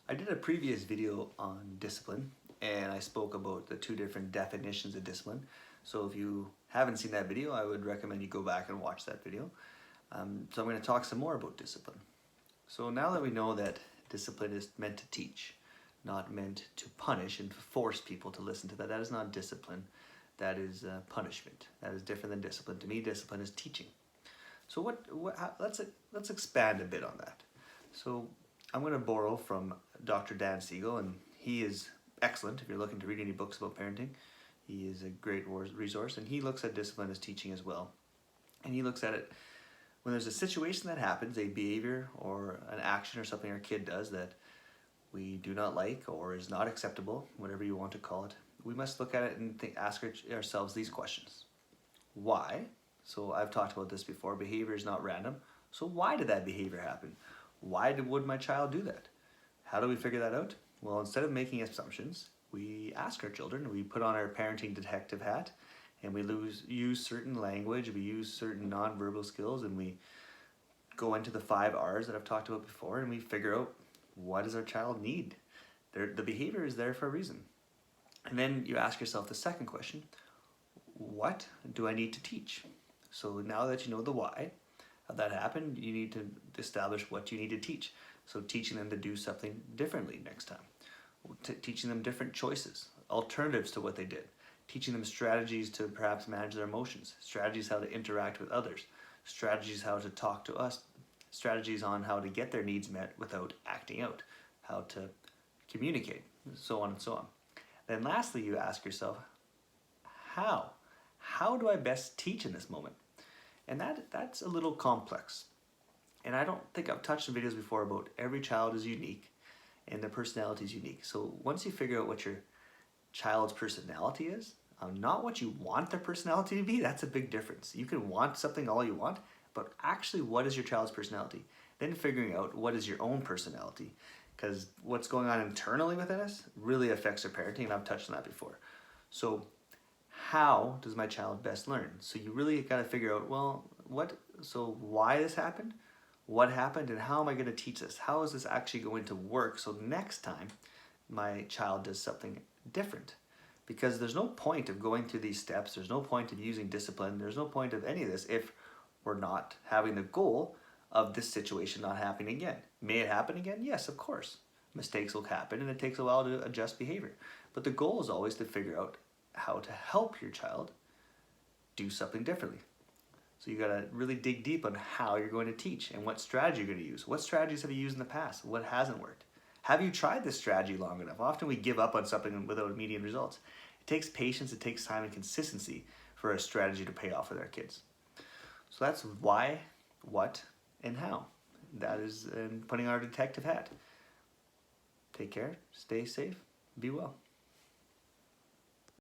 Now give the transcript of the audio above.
I did a previous video on discipline and I spoke about the two different definitions of discipline. So if you haven't seen that video, I would recommend you go back and watch that video. So I'm going to talk some more about discipline. So now that we know that discipline is meant to teach, not meant to punish and to force people to listen to that, that is not discipline. That is punishment. That is different than discipline. To me, discipline is teaching. So let's expand a bit on that. So I'm going to borrow from Dr. Dan Siegel, and he is excellent if you're looking to read any books about parenting. He is a great resource, and he looks at discipline as teaching as well. And he looks at it when there's a situation that happens, a behavior or an action or something our kid does that we do not like or is not acceptable, whatever you want to call it, we must look at it and ask ourselves these questions. Why? So I've talked about this before, behavior is not random. So why did that behavior happen? Why would my child do that? How do we figure that out? Well, instead of making assumptions, we ask our children, we put on our parenting detective hat, and we use certain language, we use certain nonverbal skills, and we go into the 5 R's that I've talked about before, and we figure out what does our child need. The behavior is there for a reason. And then you ask yourself the second question, what do I need to teach? So now that you know the why of that happened, you need to establish what you need to teach. So teaching them to do something differently next time. Teaching them different choices, alternatives to what they did. Teaching them strategies to perhaps manage their emotions, strategies how to interact with others, strategies how to talk to us, strategies on how to get their needs met without acting out, how to communicate, so on and so on. Then lastly, you ask yourself, how? How do I best teach in this moment? And that's a little complex. And I don't think I've touched in videos before about every child is unique and their personality is unique. So once you figure out what your child's personality is, not what you want their personality to be, that's a big difference. You can want something all you want, but actually what is your child's personality? Then figuring out what is your own personality, because what's going on internally within us really affects our parenting, and I've touched on that before. So how does my child best learn? So you really got to figure out, well, why this happened, what happened, and how am I going to teach this? How is this actually going to work so next time my child does something different? Because there's no point of going through these steps, there's no point of using discipline, there's no point of any of this if we're not having the goal of this situation not happening again. May it happen again? Yes, of course. Mistakes will happen and it takes a while to adjust behavior. But the goal is always to figure out how to help your child do something differently. So you gotta really dig deep on how you're going to teach and what strategy you're gonna use. What strategies have you used in the past? What hasn't worked? Have you tried this strategy long enough? Often we give up on something without immediate results. It takes patience, it takes time and consistency for a strategy to pay off with our kids. So that's why, what, and how. That is putting our detective hat. Take care, stay safe, be well.